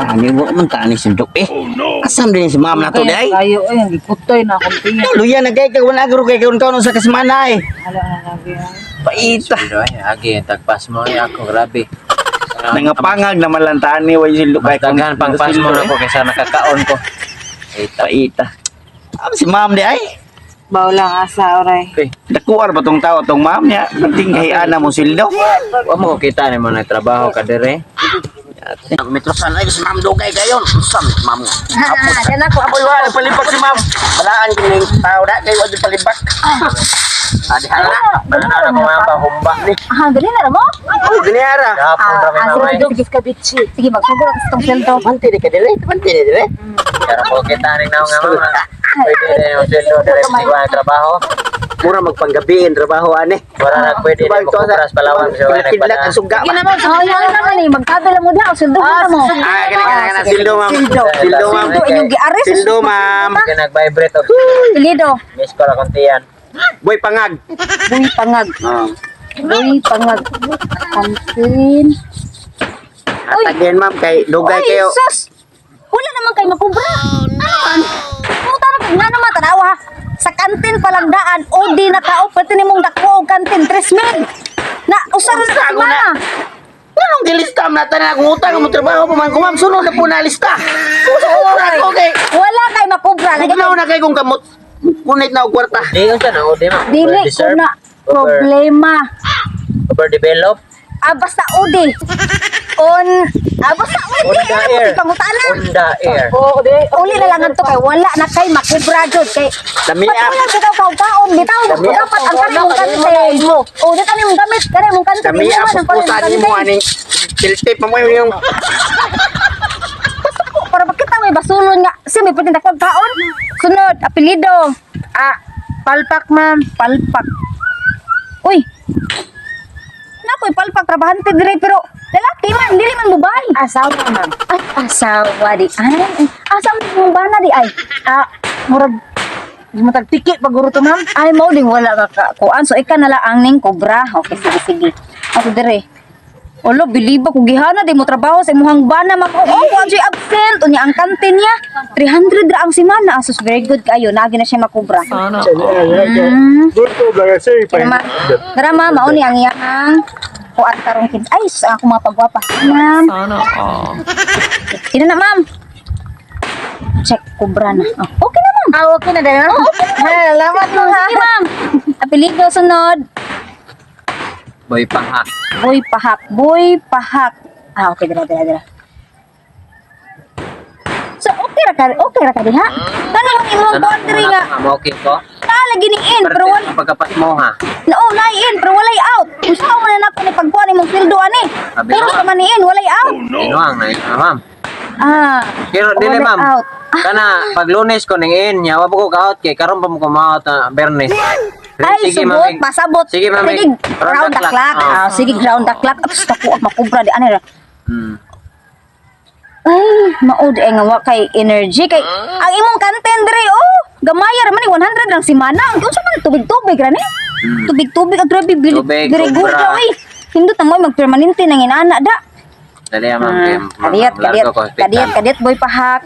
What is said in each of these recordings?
Tani mo man tani sundok eh. Asam din si ma'am na to day. Kayo ay ang giputoy na akong tingin. Luya na kay kag wala guro kay karon sa kasmana eh. Hala na lagi. Paita. Agi, tagpas mo ay ako, grabe. Nangapangag na malantani way sundok kay Daghan pang pas mo na ko kaysa nakakaon ko. Paita. Si ma'am di ay. Baw lang asa oray. Dakuar ba tong tao tong ma'am niya? Ting hayana mo sildo. Wa mo kita ni mo nagtrabaho ka dire. Metrosan ay si ma'am dugay kayon. Usam ma'am. Diyan ako Apoy wa palibak si ma'am. Balaan kining tao da kay wa palibak. Adi hala. Banana ko mga pahumba ni. Dali na mo? Oh, giniara. Kapon ra na way. Sige ka bitchi. Sige magsugod ka sa tong seldo. Manti di ka dire, manti di dire. Kaya mo kita ni naong nga. Pwede na yung sweldo dire sa trabaho. Mura magpanggabiin trabaho ani. Wala na pwede na magpapras palawan sa wala Kidlak ang suga. Sige naman, sayang naman eh. Magkabila mo diha, seldo mo. Kana sildo ma'am. Sildo ma'am. Sildo inyong giaris. Sildo ma'am. Kaya nag-vibrate og Lido. miss ko ra kontiyan. Boy pangag. Buy pangag. Buy pangag. Kantin. Again ma'am kay dugay Ay, kayo. sus! Wala naman kayo makubra. Puta na nga naman, tanawa. Sa kantin palang daan, o di na tao, pati ni mong dako og kantin, 3,000. Na, usar na sa Ako na. na. Anong gilista na tanan akong utang mo trabaho pa man ko ma'am sunod na po na lista. Ako kay Wala kayo makubra. Lagi Ikaw na kay kung kamot. Kunit na og kwarta. Di yun siya na, o di ma. dili ko na problema. Overdevelop. Basta udi. Basta udi. On the air. Pangutana. On the air. Uli na lang to kay wala na kay makubra jud kay Dami Ba't ah. wala bitaw kaon bitaw dapat ang kanimong kantin. Di kanimong gamit kanimong kantin. Dami Hindi ah naman ang puputan kanimong mo kantin. ani. Tiltip mo yung Para bakit may basulon nga si may pwede na kaon. Sunod apelyido. Palpak ma'am, palpak. Uy. Nakoy palpak trabahante dire pero lalaki man dili man babae. Asawa ma'am. Ay asawa di. Ay asawa mo ba na di ay. Murag matag tikit pag guro to ma'am. Ay mo ding wala ka kuan so ika na lang ang ning cobra. Okay sige sige. Ako dire. Olo, biliba ko gihana di mo trabaho sa imuhang bana ma'am. Kuan siya absent unya ang kantin niya. 300 ra ang simana. Asus very good kayo. Nagi na siya makubra. Tara ma'am, mao ni ang iyang kuan karong kids. Ay, ako mga pagwapa. Ma'am. Sino na ma'am? Check kubra na. Okay na ma'am. Okay na din. Salamat mo ha. Sige ma'am. Apelido sunod. Boy pangha. Boy pahak. Boy pahak. Okay, dira. So, okay ra ka diha? Kanang imong boundary nga. Okay ko. Lagi ni in, pero wala. Pagkapas mo ha. Nai in, pero walay out. Gusto mo na nako ni pagkuha ni mong sildo ani. Sabi Pero mo. sa man ni in, walay out. Inuang na ma'am. Pero dili walay ma'am. out. Kana pag Lunes ko ning in nya wa ko ka-out kay karon pa mo ko ma-out Bernes. Ay, subot, pasabot. Sige ma'am. Sige, round the clock. Sige, round the clock. Tapos ako makubra di ani ra. Ay, maud nga wa kay energy kay ang imong content dre gamaya ra man ni 100 lang si Manang. Unsa man tubig-tubig ra ni? Tubig-tubig ang grabe Tubig, very good sobra. daw eh. Hindot na mo magpermanente nang inana da. Dali ma'am. Kadiat boy pahak.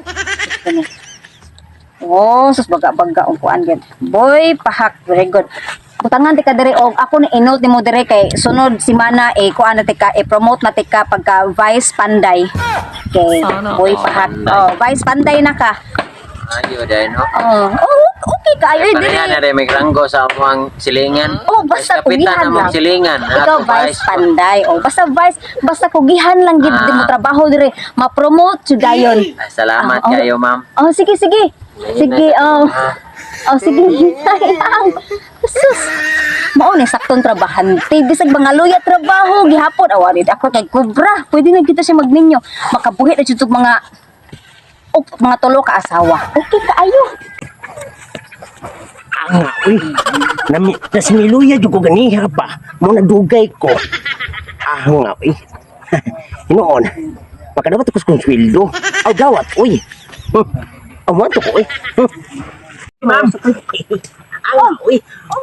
Oh, sus baga-baga ang kuan gyud. Boy pahak, very good. Butangan tika dire og ako ni inote nimo dire kay sunod semana kuan na tika promote na tika pagka Vice Panday. Okay, boy pahak. Vice Panday na ka. Ayo dai no. Okay ka ayo Dire na dire. may ranggo sa among silingan. Basta kapitan kugihan among lang. silingan. Ikaw Vice Panday. Basta kugihan lang gid di mo trabaho dire. Ma-promote jud dayon. Ay, salamat kayo ma'am. Sige. Sige, sige. Sayang. Sus. Mao ni saktong trabahante. Bisag bangaluya trabaho gihapon awari ako kay kubra. Pwede na kita siya magninyo. Makabuhi na jud mga tulo ka asawa. Okay kaayo. Nasimiluya jud ko ganiha pa. Mo nadugay ko. Nga uy. Hinoon. Makadawat ko sa sweldo. Aw dawat uy. Awan to ko uy. Ma'am. Uy.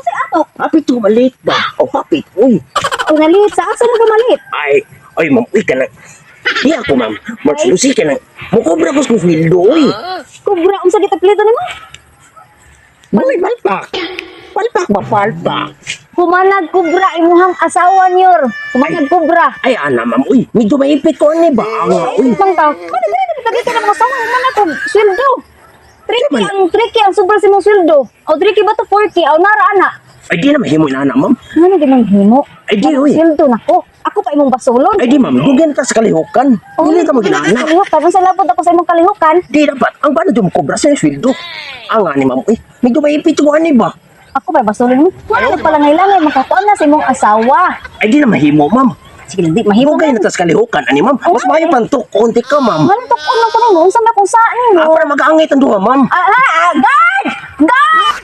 Sa ato. Hapit to malit ba? Hapit uy. Nalit sa asa na ka malit. Ay, ma'am, uy ka na. Di ako, ma'am. Magsusi ka na. Mukobra ko sa sweldo, uy. Kubra, unsa kita plito nimo? Balay, palpak. Palpak ba, palpak? Humanag kubra imuhang asawa niyor. Humanag kubra. Ay, ana, ma'am, uy. Medyo maipit ko, ani ba? Uy. Bang ta. Kada dito na mga asawa humanag og sweldo. Tricky ang sobra sa mong sweldo. O tricky ba to 40? O nara ana. Ay, di na mahimo na, ana, ma'am. Ano ginang himo? Ay, di, uy. Sweldo nako. Ako pa imong basulon. Ay, di, ma'am. Dugan ka sa kalihukan. Dili ka maginana. Kalihukan. Unsa labot ako sa imong kalihukan? Di dapat. Ang paano yung kobra sa sweldo? Ang ani, ma'am, uy. Medyo maipit ko, ani ba? Ako pa basulon mo. Wala pala ngailangan makakuan na sa imong asawa. Ay, di na mahimo, ma'am. Sige, di mahimo Himugay na tas kalihukan, ani, ma'am. Mas mayo pa to, konti ka, ma'am. Ano to kuno ko nimo? Unsa na kung saan nimo? Para mag-aangit ang duha, ma'am. Guard! Guard!